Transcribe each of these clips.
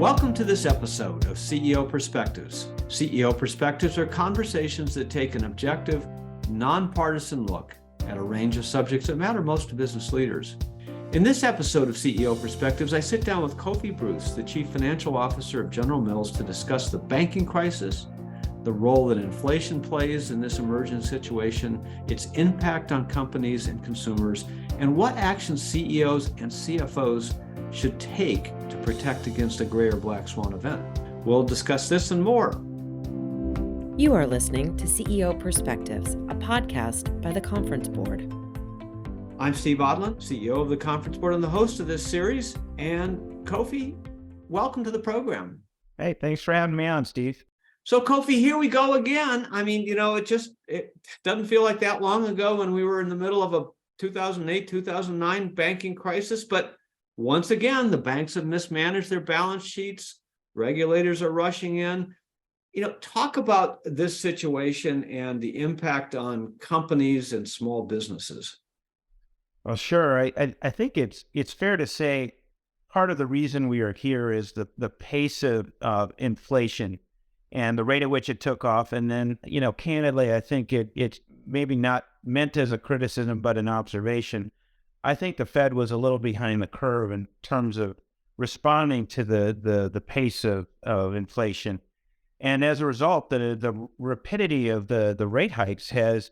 Welcome to this episode of CEO Perspectives. CEO Perspectives are conversations that take an objective, nonpartisan look at a range of subjects that matter most to business leaders. In this episode of CEO Perspectives, I sit down with Kofi Bruce, the Chief Financial Officer of General Mills, to discuss the banking crisis, the role that inflation plays in this emerging situation, its impact on companies and consumers, and what actions CEOs and CFOs should take to protect against a gray or black swan event. We'll discuss this and more. You are listening to CEO Perspectives, a podcast by the Conference Board. I'm Steve Odland, CEO of the Conference Board and the host of this series. And Kofi, welcome to the program. Hey, thanks for having me on, Steve. So Kofi, here we go again. I mean, it doesn't feel like that long ago when we were in the middle of a 2008, 2009 banking crisis, but once again, the banks have mismanaged their balance sheets. Regulators are rushing in. Talk about this situation and the impact on companies and small businesses. Well, sure. I think it's fair to say part of the reason we are here is the pace of inflation and the rate at which it took off. And then, candidly, I think it's maybe not meant as a criticism, but an observation. I think the Fed was a little behind the curve in terms of responding to the pace of inflation. And as a result, the rapidity of the rate hikes has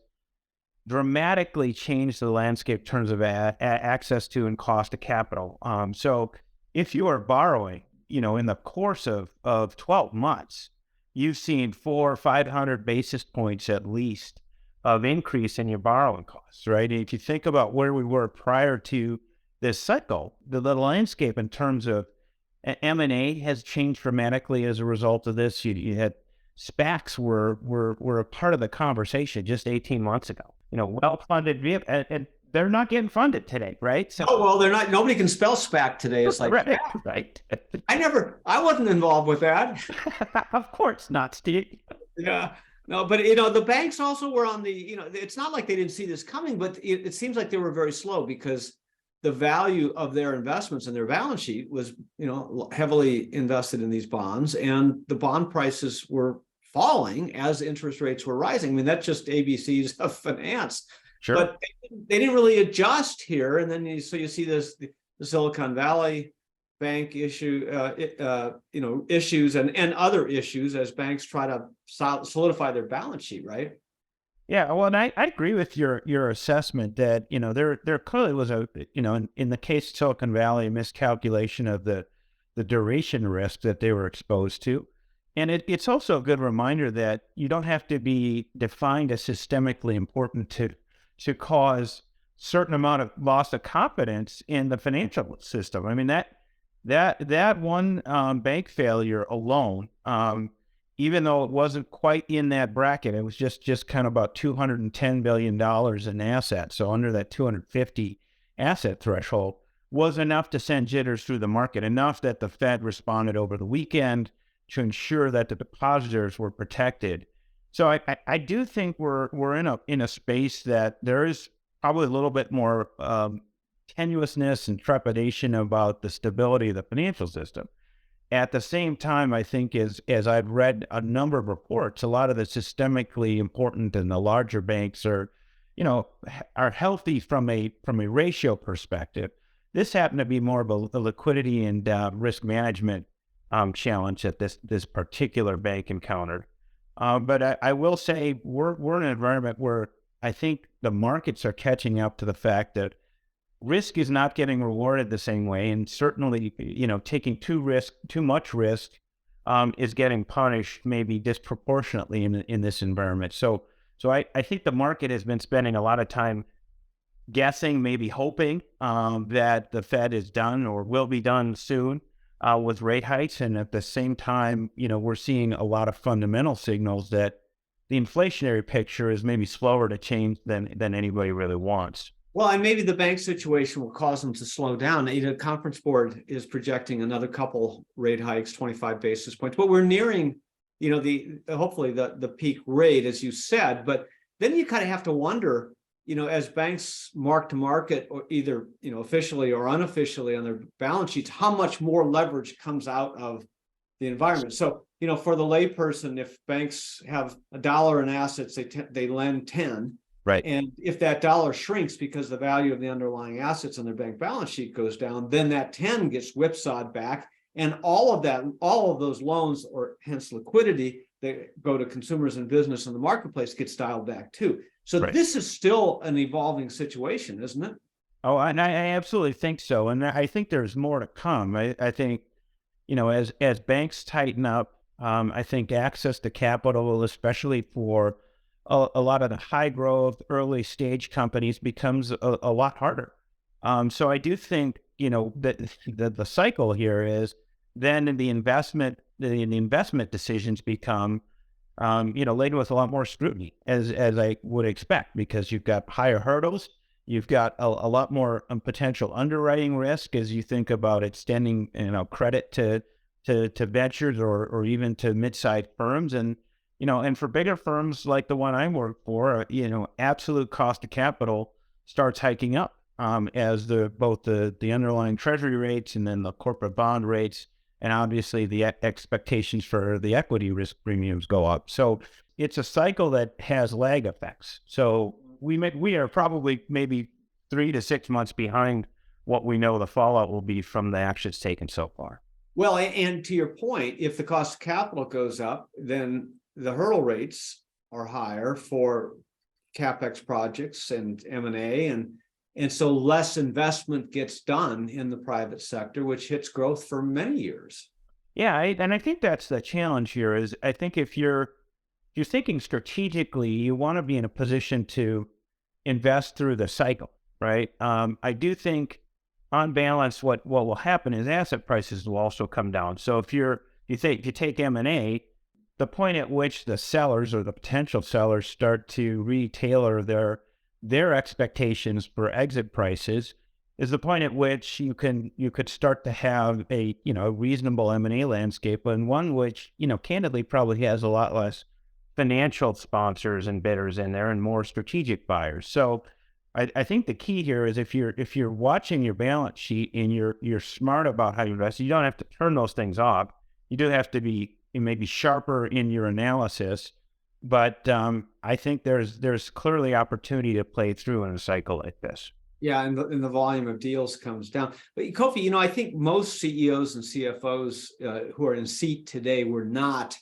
dramatically changed the landscape in terms of access to and cost of capital. So if you are borrowing, in the course of 12 months, you've seen 400 or 500 basis points at least of increase in your borrowing costs, right? And if you think about where we were prior to this cycle, the landscape in terms of M&A has changed dramatically as a result of this. You had SPACs were a part of the conversation just 18 months ago. Well-funded, and they're not getting funded today, right? So, they're not. Nobody can spell SPAC today. It's like, right. I wasn't involved with that. Of course not, Steve. Yeah. No, but the banks also were on the, it's not like they didn't see this coming, but it seems like they were very slow because the value of their investments and their balance sheet was, heavily invested in these bonds, and the bond prices were falling as interest rates were rising. I mean, that's just ABCs of finance. Sure. But they didn't really adjust here. And then you see this, the Silicon Valley bank issue, issues and other issues as banks try to solidify their balance sheet, right? Yeah, well, and I agree with your assessment that there clearly was in the case of Silicon Valley, a miscalculation of the duration risk that they were exposed to, and it's also a good reminder that you don't have to be defined as systemically important to cause certain amount of loss of confidence in the financial system. I mean that one bank failure alone, even though it wasn't quite in that bracket, it was just kind of about $210 billion in assets, so under that 250 asset threshold, was enough to send jitters through the market, enough that the Fed responded over the weekend to ensure that the depositors were protected. So I do think we're in a space that there is probably a little bit more tenuousness and trepidation about the stability of the financial system. At the same time, I think as I've read a number of reports, a lot of the systemically important and the larger banks are healthy from a ratio perspective. This happened to be more of a liquidity and risk management challenge that this particular bank encountered. But I will say we're in an environment where I think the markets are catching up to the fact that risk is not getting rewarded the same way, and certainly, taking too much risk is getting punished maybe disproportionately in this environment. So I think the market has been spending a lot of time guessing, maybe hoping that the Fed is done or will be done soon with rate hikes, and at the same time, we're seeing a lot of fundamental signals that the inflationary picture is maybe slower to change than anybody really wants. Well, and maybe the bank situation will cause them to slow down. The Conference Board is projecting another couple rate hikes, 25 basis points, but we're nearing, hopefully the peak rate, as you said. But then you kind of have to wonder, as banks mark to market, or either officially or unofficially on their balance sheets, how much more leverage comes out of the environment. So, for the layperson, if banks have $1 in assets, they lend 10. Right. And if that dollar shrinks because the value of the underlying assets on their bank balance sheet goes down, then that 10 gets whipsawed back. And all of those loans, or hence liquidity, that go to consumers and business in the marketplace, gets dialed back too. So Right. This is still an evolving situation, isn't it? Oh, and I absolutely think so. And I think there's more to come. I think, as banks tighten up, I think access to capital, especially for a lot of the high growth, early stage companies, becomes a lot harder. So I do think, that the cycle here is then the investment decisions become, laden with a lot more scrutiny, as I would expect, because you've got higher hurdles. You've got a lot more potential underwriting risk as you think about extending, credit to ventures or even to mid-sized firms. And, and for bigger firms like the one I work for, absolute cost of capital starts hiking up as both the underlying treasury rates and then the corporate bond rates, and obviously the expectations for the equity risk premiums go up. So it's a cycle that has lag effects. So we are probably maybe 3 to 6 months behind what we know the fallout will be from the actions taken so far. Well, and to your point, if the cost of capital goes up, then the hurdle rates are higher for CapEx projects and M&A, and so less investment gets done in the private sector, which hits growth for many years. Yeah, and I think that's the challenge here. Is I think if you're thinking strategically, you want to be in a position to invest through the cycle, right? I do think, on balance, what will happen is asset prices will also come down. So if you take M&A, the point at which the sellers or the potential sellers start to retailor their expectations for exit prices is the point at which you could start to have a reasonable M&A landscape, and one which candidly probably has a lot less financial sponsors and bidders in there and more strategic buyers. So I think the key here is if you're watching your balance sheet and you're smart about how you invest, you don't have to turn those things off. You do have to be maybe sharper in your analysis, but I think there's clearly opportunity to play through in a cycle like this. Yeah, and the volume of deals comes down. But Kofi, I think most CEOs and CFOs who are in seat today were not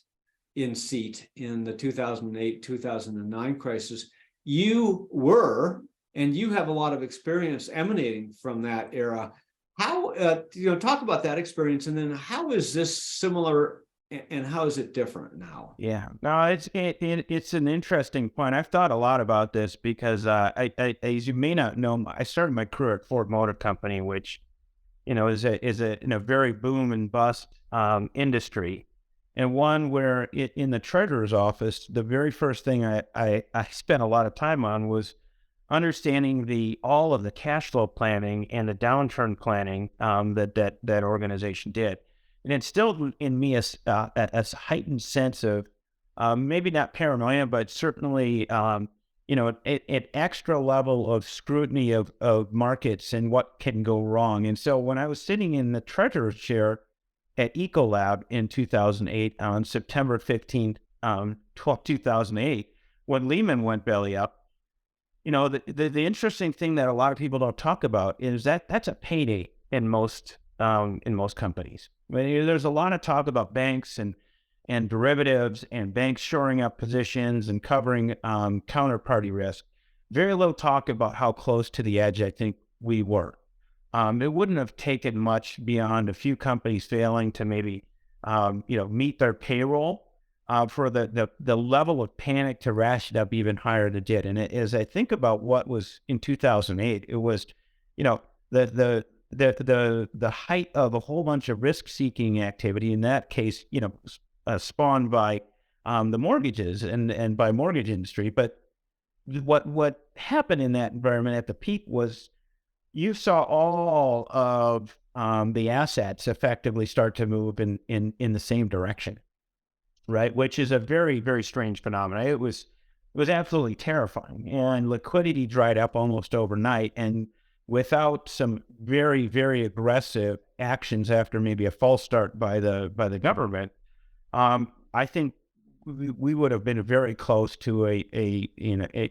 in seat in the 2008-2009 crisis. You were, and you have a lot of experience emanating from that era. How talk about that experience, and then how is this similar, and how is it different now? Yeah, no, it's an interesting point. I've thought a lot about this because I as you may not know, I started my career at Ford Motor Company, which is in a very boom and bust industry. And one where in the treasurer's office, the very first thing I spent a lot of time on was understanding all of the cash flow planning and the downturn planning that organization did. And it instilled in me a heightened sense of maybe not paranoia, but certainly an extra level of scrutiny of markets and what can go wrong. And so when I was sitting in the treasurer's chair at Ecolab in 2008, on September 15th, 2008, when Lehman went belly up, the interesting thing that a lot of people don't talk about is that that's a payday in most companies. I mean, there's a lot of talk about banks and derivatives and banks shoring up positions and covering counterparty risk. Very little talk about how close to the edge I think we were. It wouldn't have taken much beyond a few companies failing to maybe, meet their payroll for the level of panic to ratchet up even higher than it did. And as I think about what was in 2008, it was, the height of a whole bunch of risk-seeking activity. In that case, spawned by the mortgages and by mortgage industry. But what happened in that environment at the peak was, you saw all of the assets effectively start to move in the same direction, right? Which is a very, very strange phenomenon. It was absolutely terrifying, and liquidity dried up almost overnight. And without some very, very aggressive actions after maybe a false start by the government, I think we would have been very close to a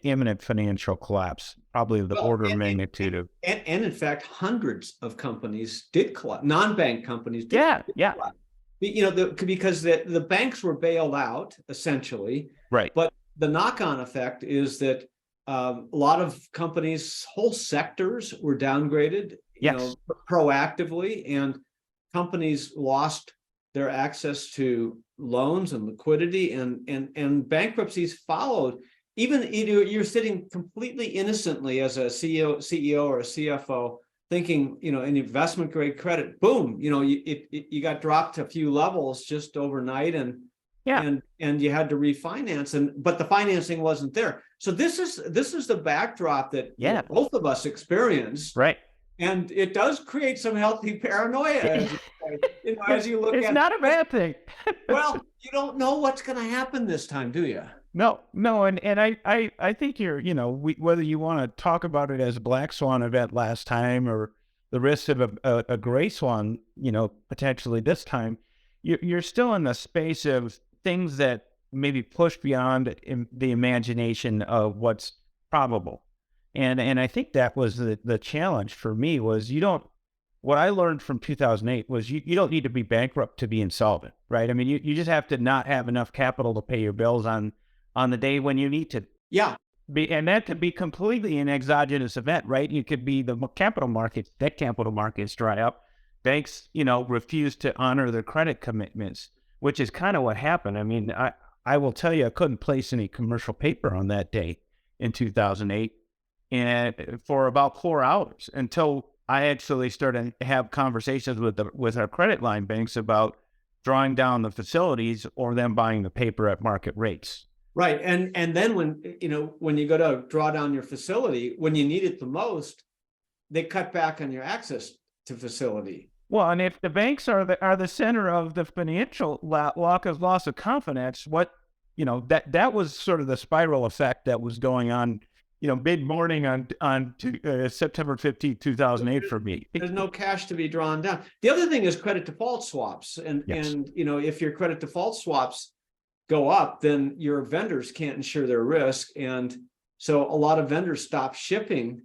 imminent financial collapse, probably of the order of magnitude of. And in fact, hundreds of companies did collapse. Non-bank companies did collapse. Because the banks were bailed out essentially, Right. But the knock-on effect is that a lot of companies, whole sectors were downgraded, proactively, and companies lost their access to loans and liquidity, and bankruptcies followed. Even you're sitting completely innocently as a CEO or a CFO, thinking an investment grade credit, boom, you got dropped a few levels just overnight, and you had to refinance, but the financing wasn't there. So this is the backdrop that both of us experienced, right? And it does create some healthy paranoia, as you look at it. It's not a bad thing. Well, you don't know what's going to happen this time, do you? No, and I think whether you want to talk about it as a black swan event last time or the risk of a gray swan, potentially this time, you're still in the space of things that maybe push beyond the imagination of what's probable. And I think that was the challenge for me was what I learned from 2008 was you don't need to be bankrupt to be insolvent, right? I mean, you just have to not have enough capital to pay your bills on the day when you need to. Yeah. And that could be completely an exogenous event, right? You could be the capital markets, debt capital markets dry up. Banks, refuse to honor their credit commitments, which is kind of what happened. I mean, I will tell you, I couldn't place any commercial paper on that day in 2008. And for about 4 hours until I actually started to have conversations with our credit line banks about drawing down the facilities or them buying the paper at market rates. Right. And then when you go to draw down your facility, when you need it the most, they cut back on your access to facility. Well, and if the banks are the center of the financial loss of confidence, that was sort of the spiral effect that was going on, mid-morning on September 15th, 2008 for me. There's no cash to be drawn down. The other thing is credit default swaps. And if your credit default swaps go up, then your vendors can't insure their risk. And so a lot of vendors stop shipping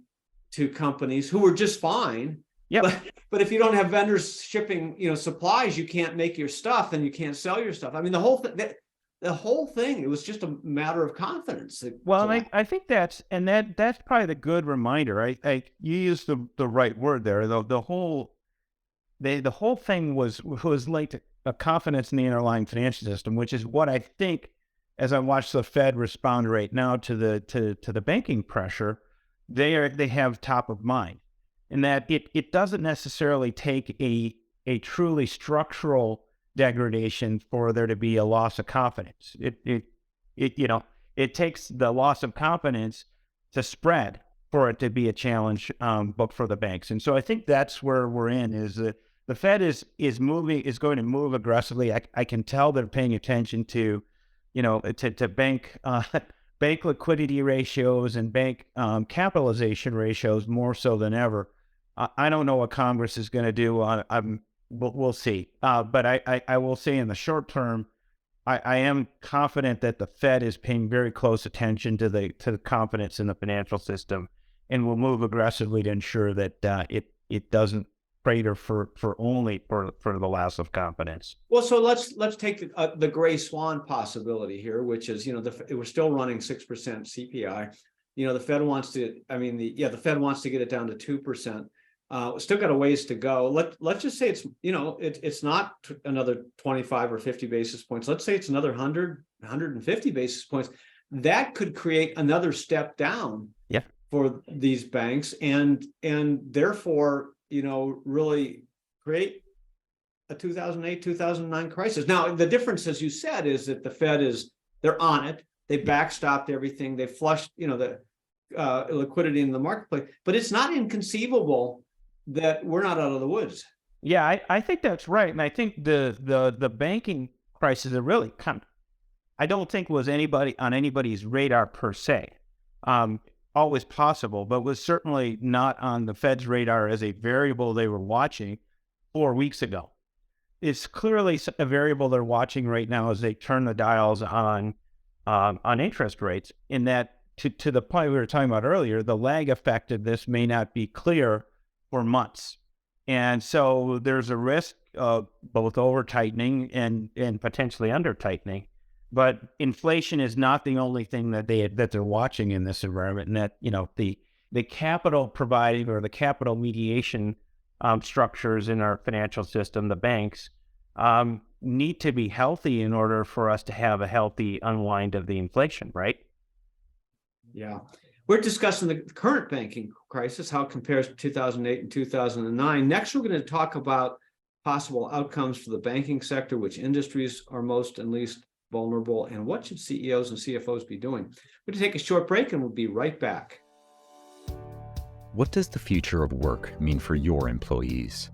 to companies who were just fine. Yeah. But if you don't have vendors shipping, supplies, you can't make your stuff and you can't sell your stuff. I mean, the whole thing, it was just a matter of confidence. Well, I think that's probably the good reminder. You used the right word there. The whole thing was linked to a confidence in the underlying financial system, which is what I think, as I watch the Fed respond right now to the banking pressure, they have top of mind, and that it doesn't necessarily take a truly structural degradation for there to be a loss of confidence. It takes the loss of confidence to spread for it to be a challenge, but for the banks. And so I think that's where we're in, is that the Fed is going to move aggressively. I can tell they're paying attention to bank liquidity ratios and bank capitalization ratios more so than ever. I don't know what Congress is going to do. We'll see. But I will say in the short term, I am confident that the Fed is paying very close attention to the confidence in the financial system, and will move aggressively to ensure that it doesn't crater for the loss of confidence. Well, so let's take the gray swan possibility here, which is we're still running 6% CPI. The Fed wants to. The Fed wants to get it down to 2%. Still got a ways to go. Let's just say it's not another 25 or 50 basis points. Let's say it's another 100, 150 basis points. That could create another step down for these banks, and therefore really create a 2008, 2009 crisis. Now, the difference, as you said, is that the Fed they're on it. They backstopped everything. They flushed the liquidity in the marketplace. But it's not inconceivable that we're not out of the woods. Yeah, I think that's right. And I think the banking crisis is really I don't think was on anybody's radar per se. always possible, but was certainly not on the Fed's radar as a variable they were watching 4 weeks ago. It's clearly a variable they're watching right now as they turn the dials on interest rates, in that to the point we were talking about earlier, the lag effect of this may not be clear for months. And so there's a risk of both over tightening and potentially under tightening. But inflation is not the only thing that they're watching in this environment, and that, the capital providing or the capital mediation structures in our financial system, the banks, need to be healthy in order for us to have a healthy unwind of the inflation, right? Yeah. We're discussing the current banking crisis, how it compares to 2008 and 2009. Next, we're going to talk about possible outcomes for the banking sector, which industries are most and least vulnerable, and what should CEOs and CFOs be doing. We're going to take a short break and we'll be right back. What does the future of work mean for your employees?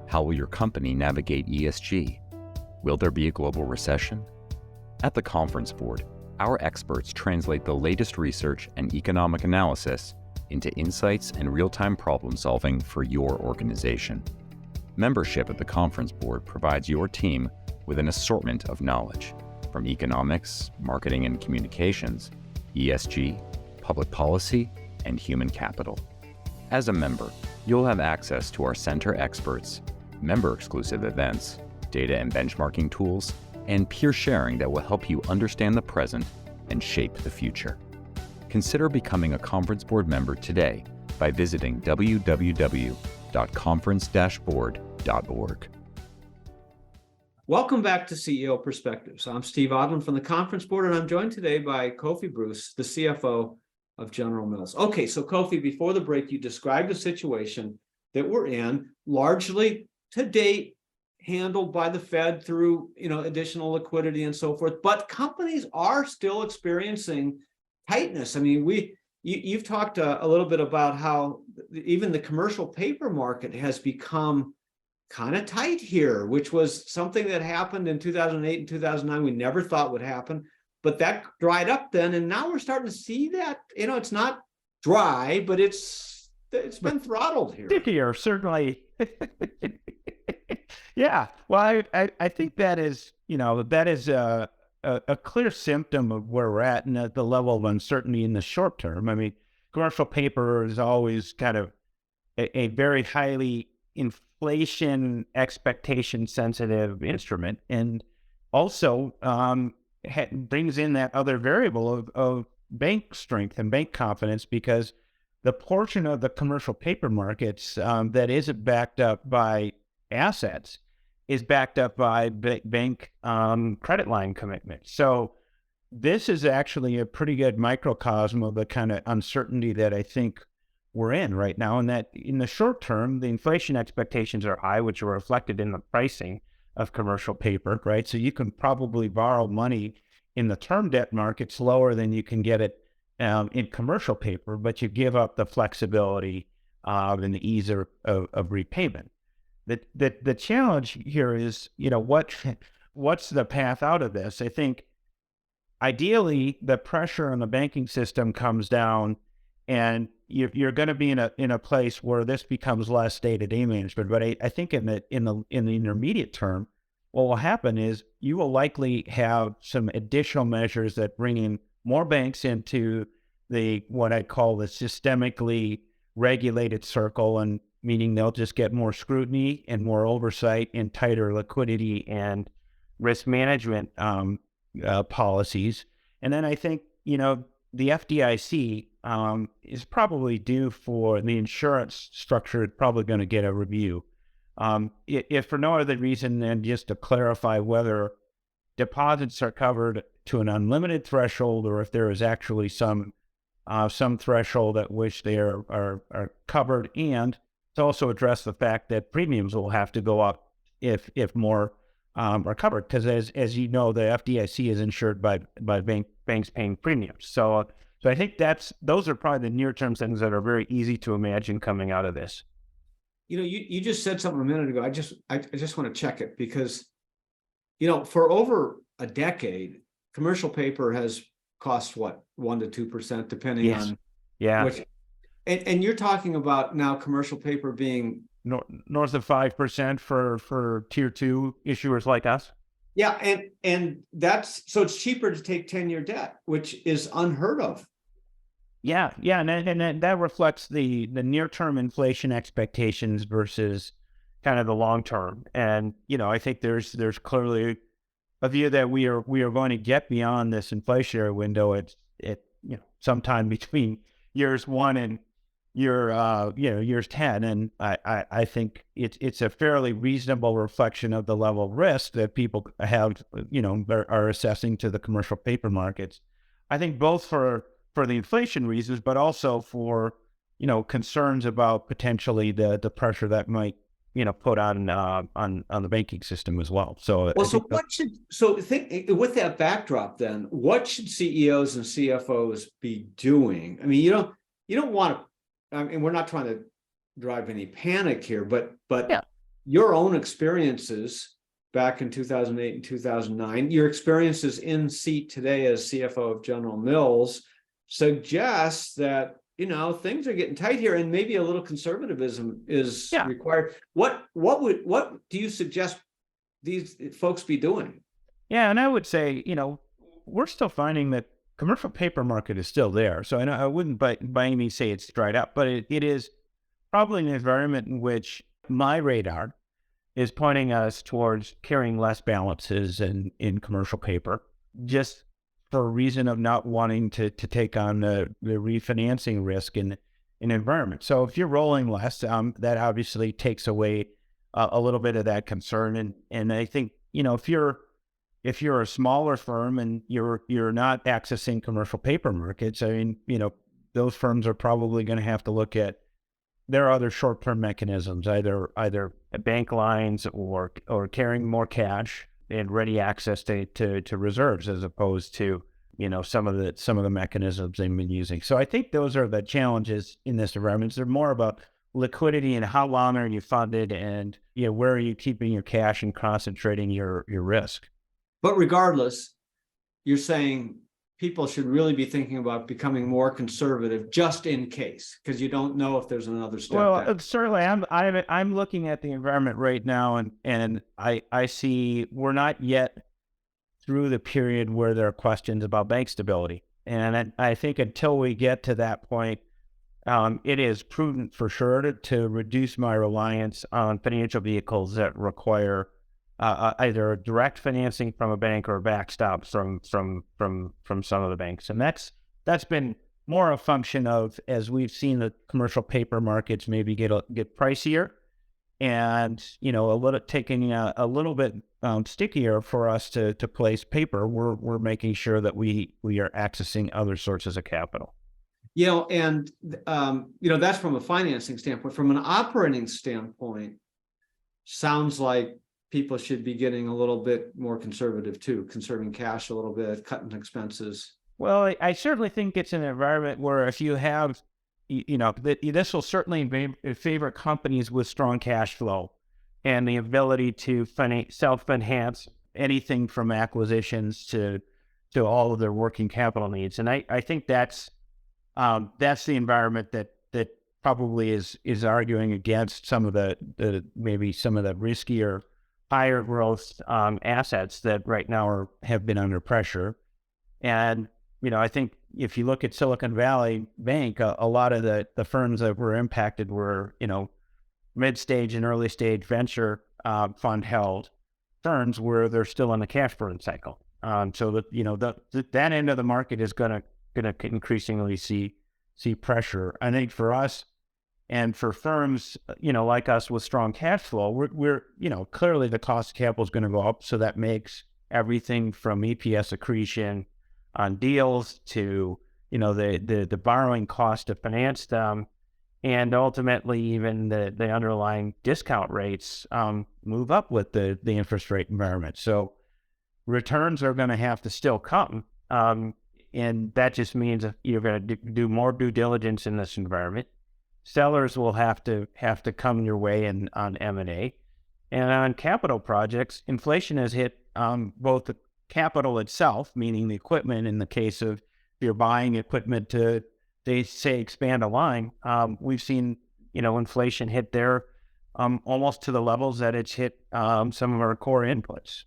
How will your company navigate ESG? Will there be a global recession? At the Conference Board, our experts translate the latest research and economic analysis into insights and real-time problem solving for your organization. Membership at the Conference Board provides your team with an assortment of knowledge, from economics, marketing and communications, ESG, public policy, and human capital. As a member, you'll have access to our center experts, member-exclusive events, data and benchmarking tools, and peer sharing that will help you understand the present and shape the future. Consider becoming a Conference Board member today by visiting www.conference-board.org. Welcome back to CEO Perspectives. I'm Steve Odland from the Conference Board, and I'm joined today by Kofi Bruce, the CFO of General Mills. Okay, so Kofi, before the break, you described a situation that we're in, largely to date handled by the Fed through, additional liquidity and so forth, but companies are still experiencing tightness. I mean, you've talked a little bit about how even the commercial paper market has become kind of tight here, which was something that happened in 2008 and 2009. We never thought would happen, but that dried up then, and now we're starting to see that. It's not dry, but it's been throttled here. Here, certainly. Yeah, well, I think that is a clear symptom of where we're at and at the level of uncertainty in the short term. I mean, commercial paper is always kind of a very highly inflation expectation sensitive instrument, and also brings in that other variable of bank strength and bank confidence, because the portion of the commercial paper markets that isn't backed up by assets is backed up by bank credit line commitments. So this is actually a pretty good microcosm of the kind of uncertainty that I think we're in right now, and that in the short term, the inflation expectations are high, which are reflected in the pricing of commercial paper, right? So you can probably borrow money in the term debt markets lower than you can get it in commercial paper, but you give up the flexibility and the ease of repayment. The challenge here is, what's the path out of this? I think ideally the pressure on the banking system comes down, and you're going to be in a place where this becomes less day-to-day management. But I think in the intermediate term, what will happen is you will likely have some additional measures that bring in more banks into what I call the systemically regulated circle, and meaning they'll just get more scrutiny and more oversight and tighter liquidity and risk management policies. And then I think, the FDIC is probably due for the insurance structure, probably going to get a review. If for no other reason than just to clarify whether deposits are covered to an unlimited threshold, or if there is actually some threshold at which they are covered, and to also address the fact that premiums will have to go up if more are covered, because as you know, the FDIC is insured by banks paying premiums. So I think those are probably the near-term things that are very easy to imagine coming out of this. You just said something a minute ago. I just want to check it, because for over a decade, commercial paper has cost what, 1% to 2%, depending Yes. on Yeah. which, and you're talking about now commercial paper being, North of 5% for tier two issuers like us. yeah, and that's, so it's cheaper to take 10-year debt, which is unheard of. Yeah, and that reflects the near term inflation expectations versus kind of the long term. And I think there's clearly a view that we are going to get beyond this inflationary window at sometime between years 1 and years 10. And I think it's a fairly reasonable reflection of the level of risk that people have are assessing to the commercial paper markets. I think both for the inflation reasons, but also for concerns about potentially the pressure that might put on the banking system as well. So Well, so think with that backdrop, then what should CEOs and CFOs be doing? I mean, you don't want to. I mean, we're not trying to drive any panic here, but yeah. Your own experiences back in 2008 and 2009, your experiences in seat today as CFO of General Mills suggests that things are getting tight here, and maybe a little conservatism is required. What do you suggest these folks be doing? Yeah, and I would say we're still finding that commercial paper market is still there. So I wouldn't by any means say it's dried up, but it is probably an environment in which my radar is pointing us towards carrying less balances in commercial paper, just for a reason of not wanting to take on the refinancing risk in an environment. So if you're rolling less, that obviously takes away a little bit of that concern. And I think if you're a smaller firm and you're not accessing commercial paper markets, I mean those firms are probably going to have to look at their other short-term mechanisms, either bank lines or carrying more cash and ready access to reserves, as opposed to some of the mechanisms they've been using. So I think those are the challenges in this environment. They're more about liquidity and how long are you funded, and where are you keeping your cash and concentrating your risk. But regardless, you're saying people should really be thinking about becoming more conservative just in case, because you don't know if there's another step well back. Certainly I'm looking at the environment right now, and I see we're not yet through the period where there are questions about bank stability, and I think until we get to that point, it is prudent for sure to reduce my reliance on financial vehicles that require either direct financing from a bank or a backstop from some of the banks. And that's been more a function of, as we've seen the commercial paper markets maybe get pricier, and taking a little bit stickier for us to place paper. We're making sure that we are accessing other sources of capital. And that's from a financing standpoint. From an operating standpoint, sounds like people should be getting a little bit more conservative too, conserving cash a little bit, cutting expenses. Well, I certainly think it's an environment where if you have, this will certainly favor companies with strong cash flow and the ability to self-enhance anything from acquisitions to all of their working capital needs. And I think that's the environment that probably is arguing against some of the maybe some of the riskier, higher growth assets that right now have been under pressure. And I think if you look at Silicon Valley Bank, a lot of the firms that were impacted were mid-stage and early-stage venture fund held firms where they're still in the cash burn cycle. So that that end of the market is going to increasingly see pressure. I think for us and for firms like us with strong cash flow, we're clearly the cost of capital is going to go up. So that makes everything from EPS accretion on deals to the borrowing cost to finance them, and ultimately even the underlying discount rates move up with the interest rate environment. So returns are going to have to still come, and that just means you're going to do more due diligence in this environment. Sellers will have to come your way on M&A, and on capital projects. Inflation has hit both the capital itself, meaning the equipment. In the case of if you're buying equipment to they say expand a line, we've seen, inflation hit there almost to the levels that it's hit some of our core inputs.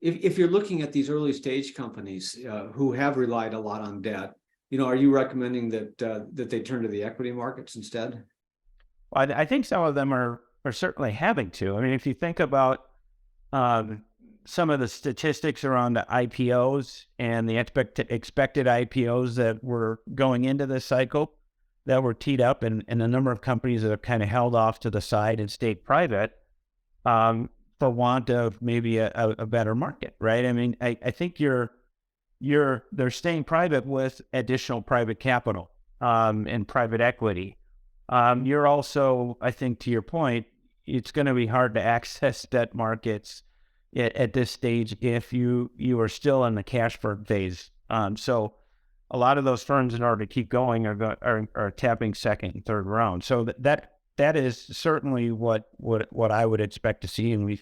If you're looking at these early stage companies who have relied a lot on debt, are you recommending that they turn to the equity markets instead? Well, I think some of them are certainly having to. I mean, if you think about some of the statistics around the IPOs and the expected IPOs that were going into this cycle that were teed up, and a number of companies that have kind of held off to the side and stayed private for want of maybe a better market, right? I mean, I think they're staying private with additional private capital and private equity. You're also, I think, to your point, it's going to be hard to access debt markets at this stage if you are still in the cash burn phase. So a lot of those firms, in order to keep going, are tapping second and third round. So that is certainly what I would expect to see, and we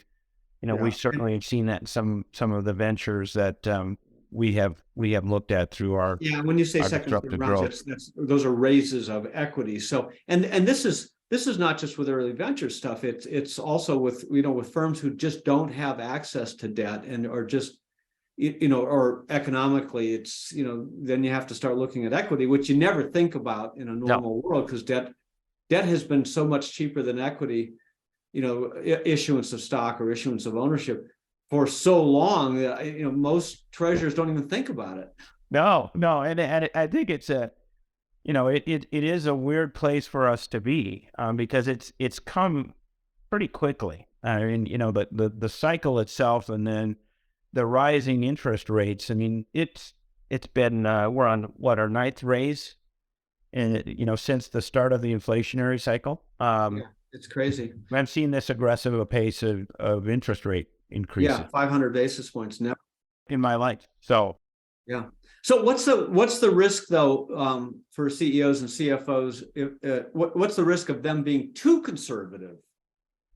certainly have seen that in some of the ventures that we have looked at through our when you say second disruptive rounds, those are raises of equity. So and this is not just with early venture stuff. It's also with with firms who just don't have access to debt and or just or economically it's then you have to start looking at equity, which you never think about in a normal world because debt has been so much cheaper than equity. Issuance of stock or issuance of ownership for so long that most treasurers don't even think about it. No, and I think it's it is a weird place for us to be because it's come pretty quickly. I mean, the cycle itself, and then the rising interest rates. I mean, it's been we're on our ninth raise, and since the start of the inflationary cycle. It's crazy. I've seen this aggressive a pace of interest rate increases. Yeah, 500 basis points never in my life. So yeah. So what's the risk though for CEOs and CFOs? What's the risk of them being too conservative?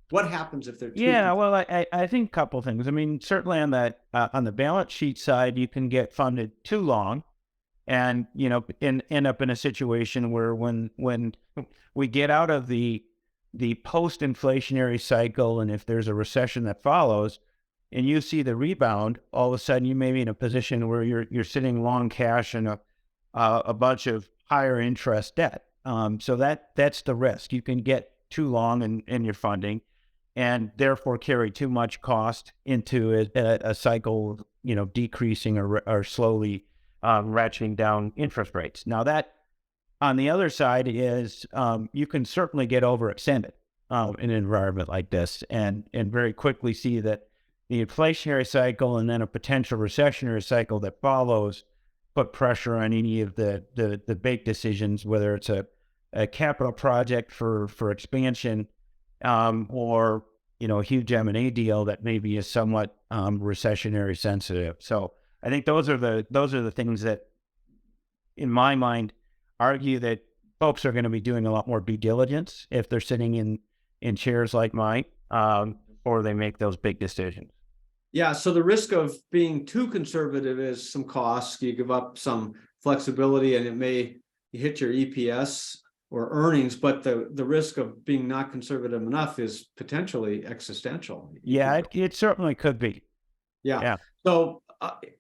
What happens if they're too conservative? Well, I think a couple things. I mean, certainly on the balance sheet side, you can get funded too long, and end up in a situation where when we get out of the post-inflationary cycle, and if there's a recession that follows, and you see the rebound, all of a sudden you may be in a position where you're sitting long cash and a bunch of higher interest debt. So that's the risk. You can get too long in your funding, and therefore carry too much cost into a cycle, decreasing or slowly ratcheting down interest rates. Now that, on the other side, is you can certainly get overextended in an environment like this, and very quickly see that the inflationary cycle and then a potential recessionary cycle that follows put pressure on any of the big decisions, whether it's a capital project for expansion or a huge M&A deal that maybe is somewhat recessionary sensitive. So I think those are the things that, in my mind, argue that folks are going to be doing a lot more due diligence if they're sitting in chairs like mine, or they make those big decisions. Yeah. So the risk of being too conservative is some costs. You give up some flexibility, and it may hit your EPS or earnings, but the risk of being not conservative enough is potentially existential. Yeah, it certainly could be. Yeah. So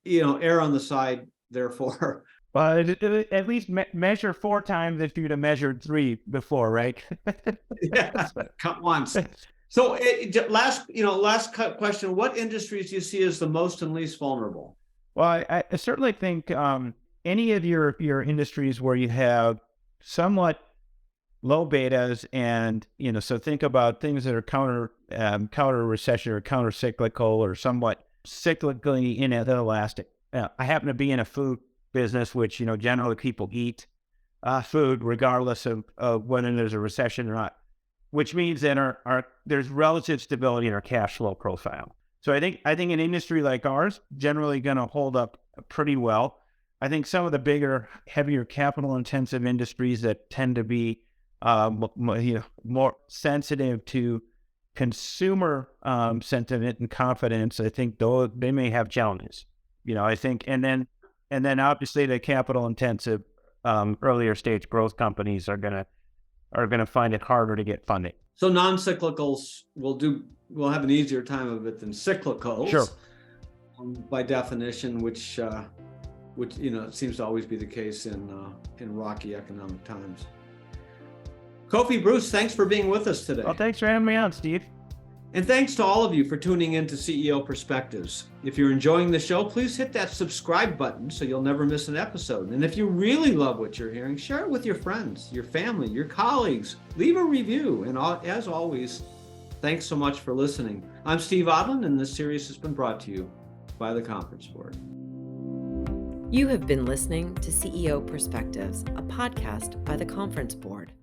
err on the side, therefore. But at least measure 4 times if you'd have measured 3 before, right? Yeah, cut once. So last question: what industries do you see as the most and least vulnerable? Well, I certainly think any of your industries where you have somewhat low betas, and so think about things that are counter recession or counter cyclical or somewhat cyclically inelastic. I happen to be in a food business, which generally people eat food regardless of whether there's a recession or not, which means that there's relative stability in our cash flow profile. So I think an industry like ours generally going to hold up pretty well. I think some of the bigger, heavier capital intensive industries that tend to be more sensitive to consumer sentiment and confidence, I think they may have challenges. I think, and then obviously the capital intensive earlier stage growth companies are gonna find it harder to get funding. So non-cyclicals will have an easier time of it than cyclicals. Sure. By definition, which it seems to always be the case in rocky economic times. Kofi Bruce, thanks for being with us today. Well, thanks for having me on, Steve. And thanks to all of you for tuning in to CEO Perspectives. If you're enjoying the show, please hit that subscribe button so you'll never miss an episode. And if you really love what you're hearing, share it with your friends, your family, your colleagues. Leave a review. And as always, thanks so much for listening. I'm Steve Odland, and this series has been brought to you by the Conference Board. You have been listening to CEO Perspectives, a podcast by the Conference Board.